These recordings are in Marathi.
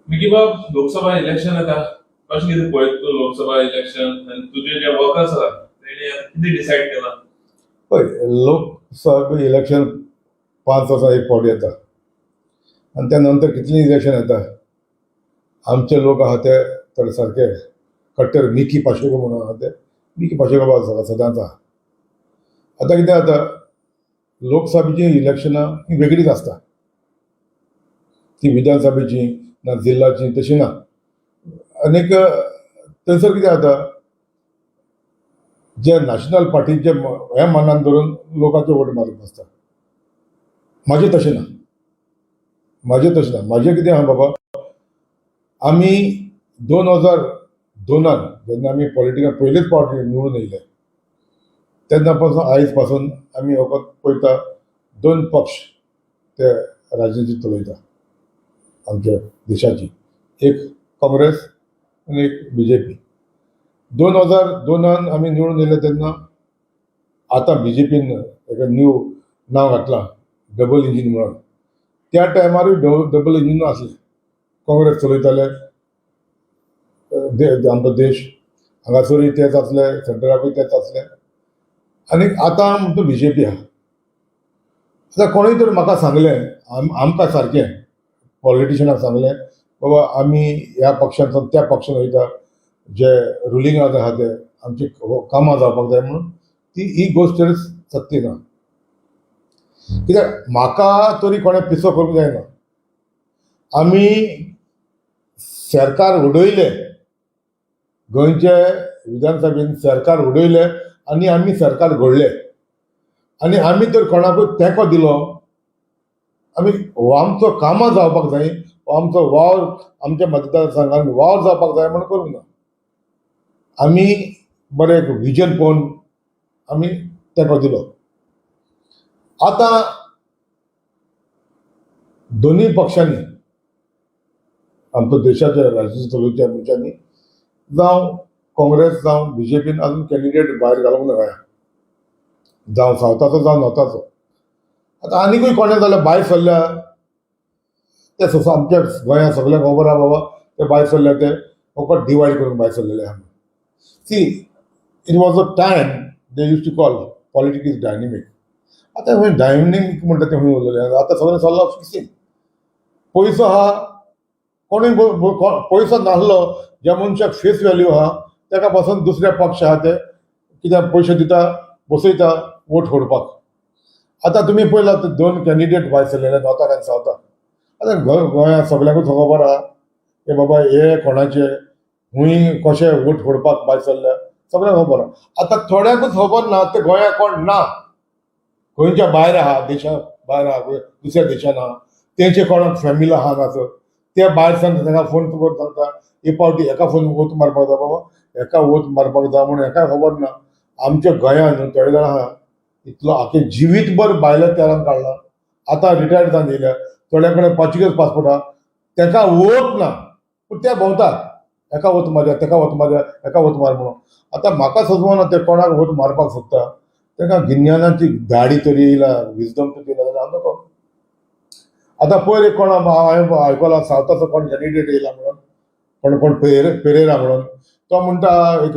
मिगी बाब लोकसभा इलेक्शन येता कशें कितें पळयता तूं लोकसभा इलेक्शन आनी तुजे जे वर्कर्स आसा तेणी कितें डिसायड केलां? पळय, लोकसभा इलेक्शन 5 वर्सां एक फावट येता आनी त्या नंतर कितलीं इलेक्शन येता. आमचे लोक आहा ते थोडे सारके कट्टर मिकी पाशेको म्हणून आहा ते मिकी पाशेको सदांच आहा. आतां कितें जाता, लोकसभेची इलेक्शनां ही वेगळीच आसता. ती विधानसभेची ना जिल्ल्याची तशी ना. आनीक थंयसर कितें जाता, जे नॅशनल पार्टीचे हे मनान धरून लोकांचे वोट मारप आसता. म्हाजें तशें ना. म्हाजें कितें आहा बाबा, आमी 2002 जेन्ना आमी पॉलिटिकान पयलेच फावट निवडून येयले तेन्ना पासून आयज पासून आमी वखद पळयता 2 पक्ष ते राजनीती चलयता आमच्या देशाची. एक काँग्रेस आनी एक BJP. 2002 आमी निवडून येयले तेन्ना आतां BJPन एका न्यू नांव घातलां डबल इंजीन म्हणून. त्या टायमारूय डबल इंजीन आसलें. काँग्रेस चलयताले आमचो देश. हांगासरूय तेच आसले, सेंटराकूय तेच आसले. आनी आतां म्हणटा BJP आहा. आतां कोणूय तर म्हाका सांगलें, आमकां सारकें पॉलिटिशियनाक सांगलें बाबा आमी ह्या पक्षांतल्यान त्या पक्षान वयता, जे रुलिंगाक आहा ते आमची कामां जावपाक जाय म्हणून. ही गोश्ट सत्य ना. कित्याक म्हाका तरी कोणें पिसो करूंक जायना. आमी सरकार उडयले, गोंयचे विधानसभेन सरकार उडयले आनी आमी सरकार घडले. आनी आमी तर कोणाकूय तेंको दिलो, आमी आमचो कामां जावपाक जाय, आमचो वावर आमच्या मतदारसंघान वावर जावपाक जाय म्हणून करूंक ना. आमी बरें एक विजन पळोवन आमी तेंको दिलो. आतां दोनूय पक्षांनी आमच्या देशाच्या राजनीती चलोवच्या मनशांनी जावं काँग्रेस जावं BJPन अजून कॅन्डिडेट भायर घालूंक ना गोंयांत, जावं सावथाचो जावं नॉर्थाचो. आतां आनिकूय कोणें जाल्यार भायर सरल्या ते आमच्या गोंयांत सगळ्यांक खबर आहा बाबा ते भायर सरल्या ते फकत डिवायड करून भायर सरलेले आहा. See, it was a time they use to call politics is dynamic. आतां खंय डायनेमीक म्हणटा ते खंय उरलेले. आतां सगळें चल्लां फिक्सींग. पयसो आहा, कोणूय पयसो नासलो ज्या मनशाक फेस व्हॅल्यू आहा ताका पासून दुसऱ्या पक्ष आहा ते कित्याक पयशे दिता, बसयता वोट फोडपाक. आतां तुमी पळयलां 2 कॅन्डिडेट भायर सरलेले नॉर्थाक आनी सावथाक. आतां गोंयांत सगळ्यांकूच खबर आहा की बाबा हे कोणाचे खूंय कशे वोट फोडपाक भायर सरल्या, सगळ्यांक खबर आहा. आतां थोड्यांकूच खबर ना ते गोंयांत कोण ना, गोंयच्या भायर आहा, देशा भायर आहा, दुसऱ्या देशान आहा, तेंचे कोणाक फॅमिली आहा हांगासर. ते भायर सांगता ताका फोन करून सांगता हे पावटी एका फोन वोट मारपाक जाय बाबा, एका वोट मारपाक जाय म्हणून एकाय खबर ना. आमच्या गोंयांत थोडे जाण आहा इतलो आख्खे जिवीतभर भायल्या तेरान काडला. आतां रिटायर्ड जावन येयल्या, थोड्या कडेन पोर्चुगीज पासपोर्ट आहा, ताका वोट ना पूण ते भोंवतात एका वोट मारया, तेका वोट मारया, एका वोट मार म्हणून. आतां म्हाका सजवना ते कोणाक वोट मारपाक सोदता ताका गिन्यानाची दाडी तरी येयला, विजडम तरी येयला जाल्यार हांव नको. आतां पयर कोण हांवें आयकलां सावथाचो कोण कॅन्डिडेट येयला म्हणून, कोण पेरेरा म्हणून. तो म्हणटा एक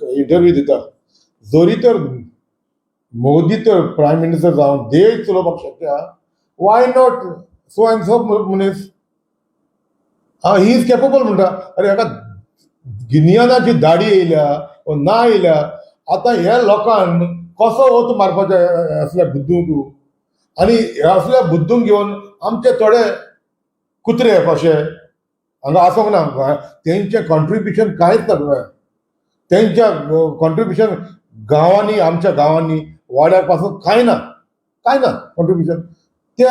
इंटरव्यू दिता, जरी तर मोदी तर प्रायम मिनिस्टर जावन देश चलोवपाक शक्य आहा, why not so and so मनीस. ही इज कॅपेबल म्हणटा. अरे हाका गिन्यानाची दाडी येयल्या ना येयल्या. आतां ह्या लोकांक कसो वोट मारपाचे असल्या बुद्धूंक, आनी असल्या बुद्धूंक घेवन आमचे थोडे कुत्रे कशे हांगा आसूंक ना. तेंचें कॉन्ट्रिब्युशन कांयच ना गोंयांत. तेंच्या कॉन्ट्रिब्युशन गांवांनी, आमच्या गांवांनी वाड्यार पासून कांय ना कॉन्ट्रिब्युशन. ते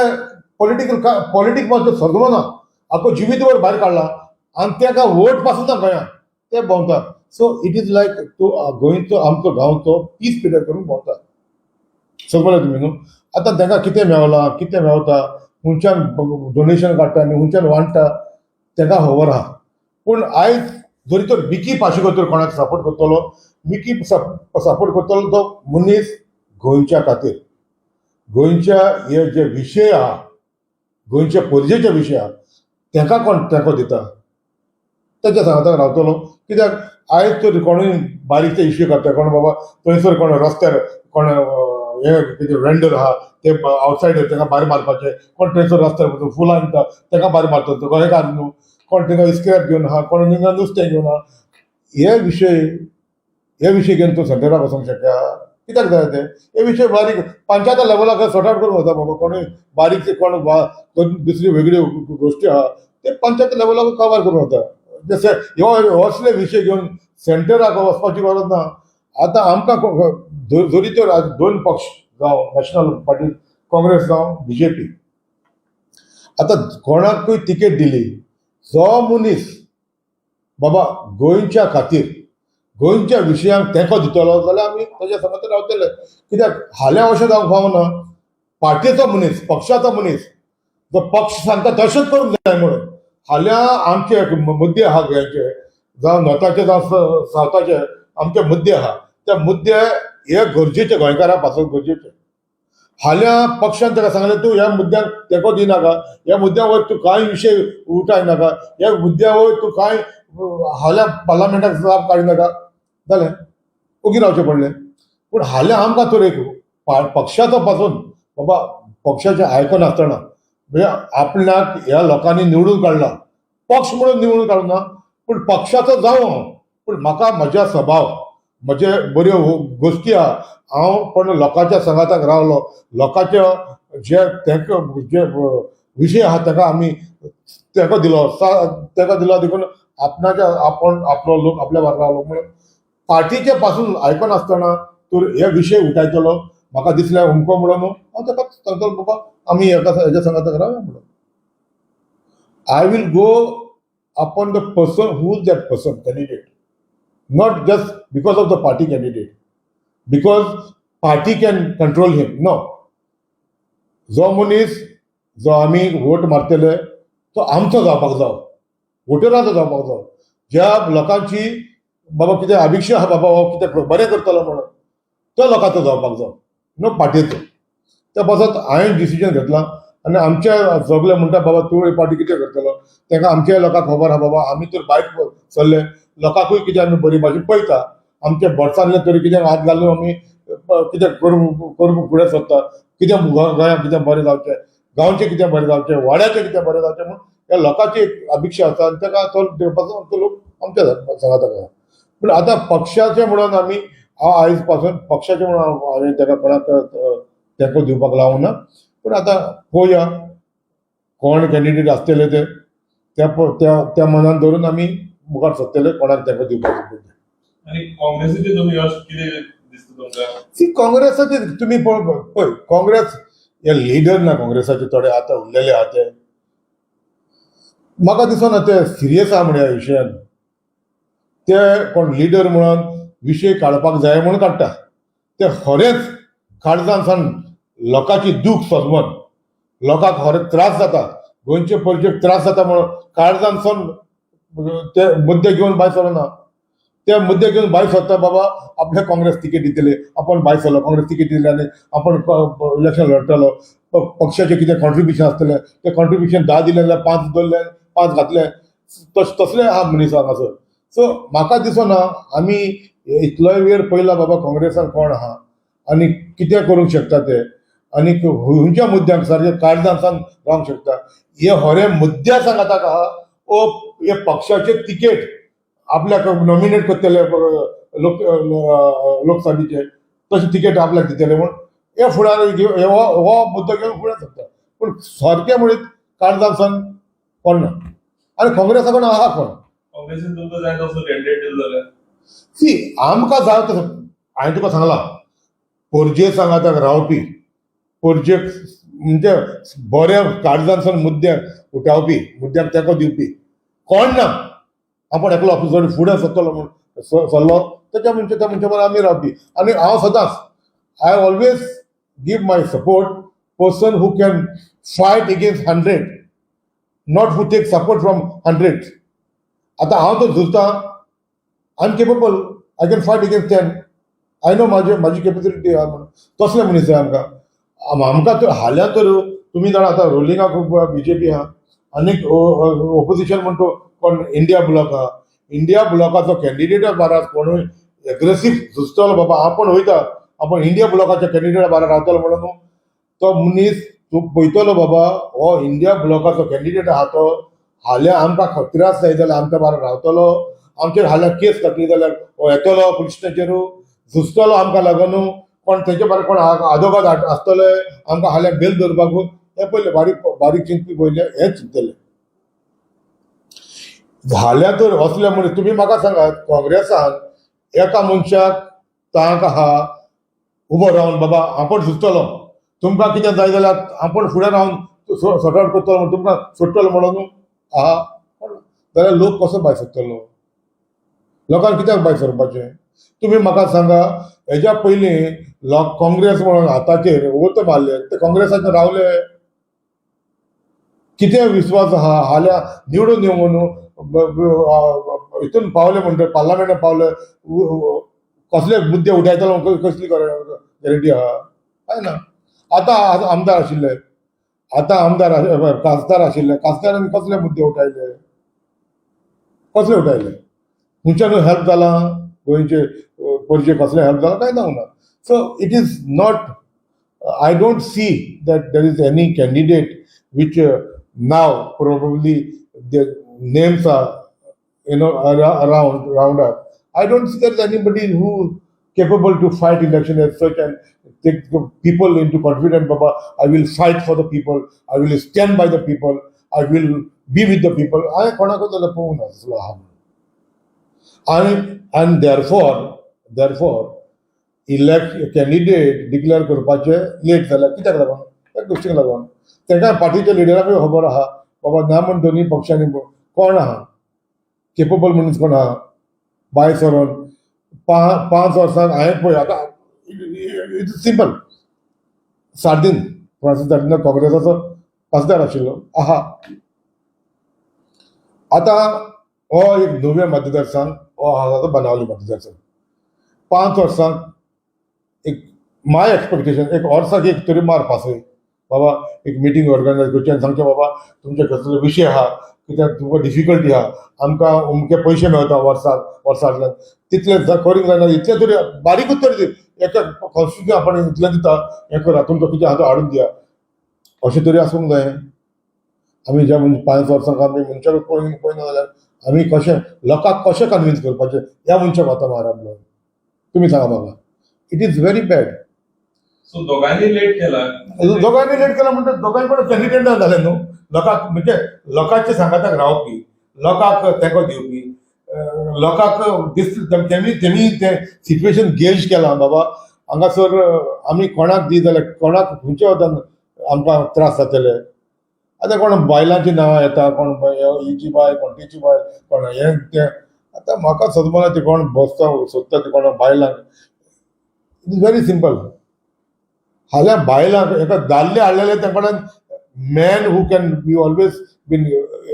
पॉलिटिक्स मात्र सजलो ना, आख्खो जिवीतभर भायर काडला आनी ताका वोट पासून ना गोंयांत, ते भोंवतात. सो इट इज लायक तो गोंयचो आमचो गांवचो पीस पिरियड करून भोंवतात. समजलें तुमी न्हू. आतां ताका कितें मेवलां, कितें मेवता, हुंयच्यान डोनेशन काडटा आनी हुंयच्यान वांटता ताका खबर आहा. पूण आयज जरी तर मिकी पाशेकर कोणाक सपोर्ट करतलो, मिकी सपोर्ट करतलो तो मनीस गोंयच्या खातीर, गोंयच्या हे जे विशय आहा, गोंयच्या पोरजेचे विशय आहा ताका कोण तेंको दिता तेच्या सांगाताक रावतलो कित्याक आयज तर कोणूय बारीकचे इश्यू करता कोण बाबा थंयसर कोण रस्त्यार कोण हे कितें वेंडर आहा ते आवटसायडर ताका भायर मारपाचे कोण थंयसर रस्त्यार वचून फुलां दिता ताका भायर मारता गोंयकार न्हू कोण थिंगा स्क्रॅप घेवन आहा कोण थिंगा नुस्तें घेवन आहा हे विशय घेवन तूं सेंटराक वचूंक शकता कित्याक जाय ते हे विशय बारीक पंचायत लेवलाक सॉर्ट आउट करूंक वता बाबा कोणूय बारीकचे कोण दुसरी वेगळ्यो गोश्टी आहा ते पंचायत लेवलाक कवर करूंक वता जसे ह्यो असले विशय घेवन सेंटराक वचपाची गरज ना आतां आमकां जरी तर दोन पक्ष जावं नॅशनल पार्टी काँग्रेस जावं BJP आतां कोणाकूय तिकेट दिली जो मनीस बाबा गोंयच्या खातीर गोंयच्या विशयांक तेंको दितलो जाल्यार आमी ताच्या समत रावतले कित्याक हाल्या अशें जावंक फावना पार्टीचो मनीस पक्षाचो मनीस जो पक्ष सांगता तशेंच करूंक जाय म्हणून हाल्या आमचे मुद्दे आहा गोंयचे जावं नॉर्थाचे जावं सावथाचे आमचे मुद्दे आहा ते मुद्दे हे गरजेचे गोंयकाराक पासून गरजेचे हाल्या पक्षान ताका सांगलें तूं ह्या मुद्द्याक तेंको दिनाका ह्या मुद्द्या वयर तूं कांय विशय उठाय नाका ह्या मुद्द्या वयर तूं कांय हाल्या पार्लमेंटाक जाप काडिनाका जालें ओगी रावचें पडलें पूण हाल्या आमकां तर एक पक्षाचो पासून बाबा पक्षाचें आयकन आसतना म्हणजे आपणाक ह्या लोकांनी निवडून काडला पक्ष म्हणून निवडून काडूना पूण पक्षाचो जावं हांव पूण म्हाका म्हज्या स्वभाव म्हजे बऱ्यो गोश्टी आहा हांव पण लोकांच्या संगाताक रावलो लोकांचे जे जे विशय आहा ताका आमी तेंको दिलो देखून आपण आपलो लोक आपल्या वांगडा रावलो म्हणून पार्टीचे पासून आयकन आसतना तर हे विशय उठायतलो म्हाका दिसलें हुमको म्हणून हांव ताका सांगतलो बाबा आमी हेच्या संगाताक रावया म्हणून I will go upon the person who is that person candidate not just because of the party candidate because party can control him no जो मनीस जो आमी वोट मारतले तो आमचो जावपाक जाय वोटरांचो जावपाक जाय ज्या लोकांची बाबा कितें अभिक्षा आहा बाबा हो कितें बरें करतलो म्हणून त्या लोकांचो जावपाक जाय नो पार्टीचो त्या पासत हांवें डिसिजन घेतलां आनी आमचे सगळे म्हणटा बाबा तूं पार्टी कितें करतलो ताका आमच्या लोकांक खबर आहा बाबा आमी तर भायर सरले लोकांकूय कितें आमी बरी भाजी पळयता आमच्या बोर्सांतले तरी कितें हात घालून आमी कितें करूंक फुडें सरता कितें गोंयांक कितें बरें जावचें गांवचें कितें बरें जावचें वाड्याचें कितें बरें जावचें म्हणून ह्या लोकांची एक अभिक्षा आसा आनी ताका तो देवपाचो तो लोक आमच्या सांगाताक आहा पूण आतां पक्षाचें म्हणून आमी हांव आयज पासून पक्षाचें म्हणून हांवें ताका कोणाक तेंको दिवपाक लावूं ना पूण आतां पळोवया कोण कॅन्डिडेट आसतले ते त्या मनान धरून आमी मुखार सरतले कोणाक तेंको दिवपाचो आनी काँग्रेसीचे तुमी यश कितें दिसता तुमकां सी काँग्रेसाचे तुमी पळय काँग्रेस हे लिडर ना काँग्रेसाचे थोडे आतां उरलेले आहा ते म्हाका दिसना ते सिरियस आहा म्हण ह्या विशयान ते कोण लिडर म्हणून विशय काडपाक जाय म्हणून काडटा ते खरेंच काळजान सावन लोकांची दूख सोजमन लोकांक खरें त्रास जाता गोंयचे प्रजेक त्रास जाता म्हणून काळजान सावन ते मुद्दे घेवन भायर सरना ते मुद्दे घेवन भायर सरता बाबा आपल्या काँग्रेस तिकेट दितले आपण भायर सरलो काँग्रेस तिकेट दिले आनी आपण इलेक्शन लढतलो पक्षाचे कितें कॉन्ट्रिब्युशन आसतलें ते कॉन्ट्रिब्युशन 10 दिले जाल्यार 5 दवरले 5 घातले तसले आहा मनीसांक हांगासर सो म्हाका दिसना आमी इतलोय वेळ पयला बाबा काँग्रेसान कोण आहा आनी कितें करूंक शकता ते आनी खंयच्या मुद्द्यांक सारके काळजान सावन रावंक शकता हे खरे मुद्द्या सांगाताक आहा ओ हे पक्षाचे तिकेट आपल्याक नॉमिनेट करतले लोकसभेचे तशें तिकेट आपल्याक दितले म्हूण हे फुडार हो मुद्दो घेवन फुडें सरता पूण सारकें म्हणीत काळजान सावन कोण ना आनी काँग्रेसा कोण आहा कोण काँग्रेसीन तुमकां जाय तसो कॅन्डिडेट दिलो जाल्यार सी आमकां जाय तसो हांवें तुका सांगलां पोरजे सांगाताक रावपी पोरजेक म्हणजे बऱ्या काळजान सावन मुद्द्याक उठावपी मुद्द्याक तेंको दिवपी कोण ना आपण एकलो ऑफिसर फुडें सरतलो म्हूण सरलो त्या मनशा बरोबर आमी रावपी आनी हांव सदांच I always give my support person who can fight against 100 not who take support from 100 आतां हांव तर झुजता I am capable I can fight against 10 I know म्हाजी कॅपेसिटी आहा म्हणून तसले मनीस जाय आमकां तर हाल्या तर तुमी जाणा आतां रोलिंगाक BJP आहा आनीक ओपोजिशन म्हणतो कोण इंडिया ब्लॉक आहा इंडिया ब्लॉकाचो कॅन्डिडेटा बारा कोणूय एग्रेसीव झुजतलो बाबा आपण वयता आपण इंडिया ब्लॉकाच्या कॅन्डिडेटा बारा रावतलो म्हणून तो मनीस तूं पळयतलो बाबा हो इंडिया ब्लॉकाचो कॅन्डिडेट आहा तो हाल्या आमकां त्रास जाय जाल्यार आमच्या बारा रावतलो आमचेर हाल्या केस घातली जाल्यार हो येतलो पुलीस स्टेशनाचेरू झुजतलो आमकां लागून कोण तेचे बारा कोण आदोगाद आसतले आमकां हाल्या बेल धरपाक हे पयले बारीक बारीक चिंतपी पयले हें चिंतले झाल्या तर असले मनीस तुमी म्हाका सांगात काँग्रेसान एका मनशाक तांक आहा उबो रावन बाबा आपण झुजतलो तुमकां कितें जाय जाल्यार आपण फुडें रावन सॉर्ट आउट करतलो म्हणून तुमकां सोडटलो म्हणून आहा जाल्यार लोक कसो भायर सरतलो लोकांक कित्याक भायर सरपाचें तुमी म्हाका सांगा हेज्या पयलीं लोक काँग्रेस म्हणून हाताचेर वत मारले ते काँग्रेसाचेर रावले कितें विश्वास आहा हाल्या निवडून येवन हितून पावले म्हणटा पार्लमेंटात पावले कसले मुद्दे उठायतलो कसली गॅरंटी आहा काय ना आतां आमदार आशिल्ले आतां आमदार खासदार आशिल्ले खासदारांनी कसले मुद्दे उठायले कसले उठायले खंयच्यान हेल्प जाला गोंयचे परचे कसले हेल्प जाला काय जावंक ना so it is not I don't see that there is any candidate which now probably the names are around up. I don't see there is anybody who capable to fight election as such and take the people into confidence. Baba, I will fight for the people. I will stand by the people. I will be with the people. I konakotala pona slaham. And therefore, elect candidate declare करपाचे लेट जाला कित्याक लागून त्या गोष्टीक लागून तेका पार्टीच्या लिडराक खबर आहा बाबा ना म्हण दोन्ही पक्षांनी कोण आहा केपेबल मनीस कोण आहा भायर सरून 5 वर्सांक हांवें पळय आतां इट्स सिंपल सार्दीन फ्रांसीस सार्दीन काँग्रेसाचो खासदार आशिल्लो आहा आतां हो एक नव्या मतदारसंघ हो आहा तो बनावली मतदारसंघ 5 वर्सांक एक माय एक्सपेक्टेशन एक वर्साक एक तरी मार पासय बाबा एक मिटींग ऑर्गनायज करची आनी सांगचें बाबा तुमचे कसले विशय आहा कित्याक तुमकां डिफिकल्टी आहा आमकां अमके पयशे मेळटा वर्सांतल्यान तितले करूंक जायना इतले तरी बारीकूच तरी एका कॉन्स्टिट्युशन आपण इतलें दिता हें करा तुमचो कितें आहा तो हाडून दिया अशें तरी आसूंक जाय आमी ज्या 5 वर्सांक आमी मनशाक पळयना जाल्यार आमी कशें लोकांक कशें कन्विन्स करपाचें ह्या मनशाक वता मारप तुमी सांगा म्हाका it is very bad so दोघांनी लेट केला म्हणटा दोगांय पण कॅन्डिडेट ना जाले न्हू लोकांक म्हणजे लोकांच्या सांगाताक रावपी लोकांक तेंको दिवपी लोकांक तेमी ते सिच्युएशन गेज केला बाबा हांगासर आमी कोणाक दी जाल्यार कोणाक खंयच्या वतान आमकां त्रास जातले आतां कोण बायलांची नांवां येता कोण हिची बाय कोण तिची बाय कोण हें तें आतां म्हाका सदमाना ते कोण बसता सोदता ते कोण बायलांक इट इज व्हेरी सिंपल हाल्या बायलांक एका दादले हाडलेले तेंकडे man who can be always been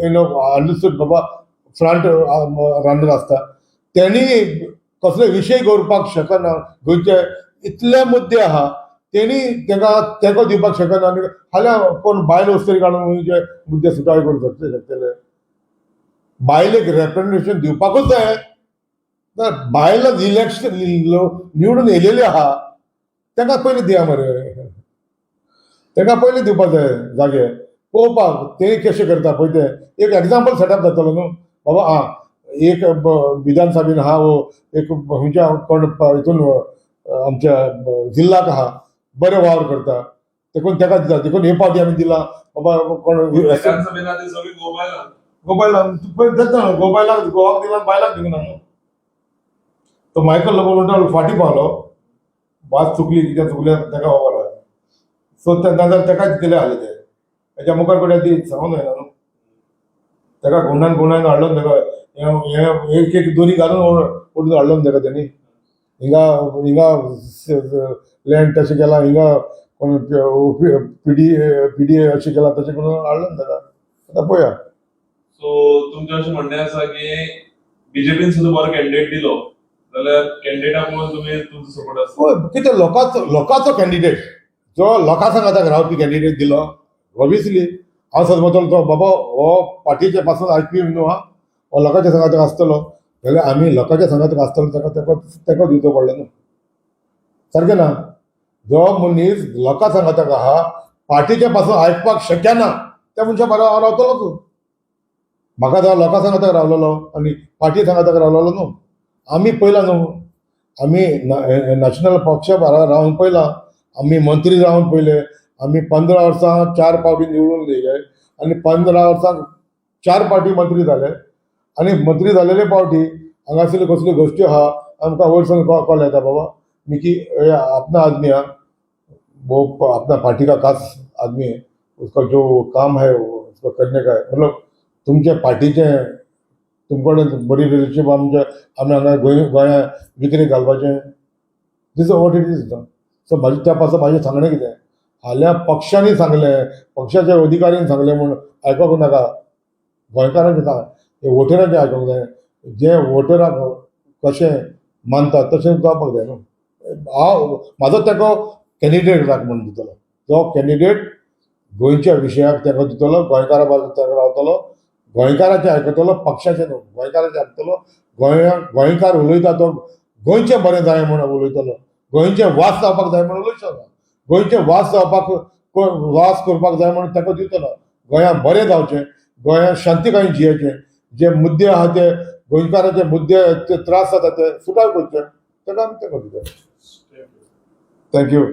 understood बाबा फ्रंट रनर आसता त्यांनी कसले विशय करपाक शकना गोंयचे इतले मुद्दे आहा तेणी तेका दिवपाक शकना आनी हाल्या कोण बायल वस्तरी काडून गोंयचे मुद्दे सुटावे करूंक शकतले बायलेक रेप्रेझेंटेशन दिवपाकूच जाय बायलांक इलेक्शन निवडून येयलेले आहा तेका पयलीं दिया मरे तेका पयलीं दिवपाक जाय जागे पळोवपाक ते कशें करता पळय ते एक एग्जाम्पल सेटअप जातलो न्हू बाबा एक विधानसभेन आहा वो एक खंयच्या कोण हितून आमच्या जिल्ल्याक आहा बरे वावर करता देखून तेका दिता देखून हे पावटी आमी दिला बाबा कोण गोबायलाक गोवाक दिला बायलाक दिवना न्हू तो मायकल लोक म्हणटा फाटी पावलो बाज चुकली कितें चुकलें तेका खबर आहा सो नाजाल्यार तेकाच दिले हाले ते हेच्या मुखार कडेन ती सांगून जायना न्हू तेका गुंडान हाडलो तेका एक दोनी घालून ओडून हाडलो तेका तेणी हिंगा लँड तशें केला हिंगा कोण पीडीए अशें केला तशें करून हाडलो तेका आतां पळया सो तुमचें अशें म्हणणें आसा की बीजेपीन सुद्दां बरो कॅन्डिडेट दिलो जाल्यार कॅन्डिडेटाक म्हणून तुमी तुमचो सपोर्ट आसता कितें लोकांचो कॅन्डिडेट जो लोकां सांगाताक रावपी कॅन्डिडेट दिलो ऑब्वियसली हांव सदमतलो तो बाबा हो पार्टीचे पासून आयपी न्हू हा हो लोकांच्या संघात आसतलो जाल्यार आमी लोकांच्या संघात आसतलो तेका दिवचो पडलो न्हू सारकें ना जो मनीस लोकां संघात आहा पार्टीच्या पासून आयकपाक शक्य ना त्या मनशा बरो हांव रावतलोच म्हाका तो लोकां संघात रावलेलो आनी पार्टी संघात रावलेलो न्हू आमी पयला न्हू आमी नॅशनल पक्ष रावन पयला आमी मंत्री रावन पयले आमी 15 वर्सां 4 पावटी निवडून येयले आनी 15 वर्सां 4 पावटी मंत्री जाले आनी मंत्री जालेले पावटी हांगासल्यो कसल्यो गोश्टी आहा आमकां वयरसून कॉल येता बाबा मिकी अपना आदमी हा वो अपना पार्टी का खास आदमी है उसका जो काम है उसको करने का है मतलब तुमचे पार्टीचे तुमकडे बरी रिलेशनशीप आमचे आमी हांगा गोंया विक्री घालपाचें दीस वॉट इट इज सो म्हाजे त्या पासून म्हाजें सांगणें कितें हाल्या पक्षांनी सांगलें पक्षाच्या अधिकाऱ्यांनी सांगलें म्हूण आयकोंक नाका गोंयकारांचें सांग हे वोटरांचें आयकोंक जाय जे वोटराक कशें मानता तशें जावपाक जाय न्हू हांव म्हाजो तेको कॅन्डिडेट राख म्हणून दितलो जो कॅन्डिडेट गोंयच्या विशयाक तेका दितलो गोंयकारा बाजू तेका रावतलो गोंयकाराचें आयकतलो पक्षाचें न्हू गोंयकाराचें आयकतलो गोंयकार उलयता तो गोंयचें बरें जाय म्हणून उलयतलो गोंयचें वास जावपाक जाय म्हणून उलयचो ना गोंयचें वास करपाक जाय म्हणून तेका दितलो गोंयांत बरें जावचें गोंयांत शांतीकायेन जियेचें जे मुद्दे आहा ते गोंयकाराचे मुद्दे ते त्रास जाता ते सुटाव करचे तेका आमी तेका दितले थँक्यू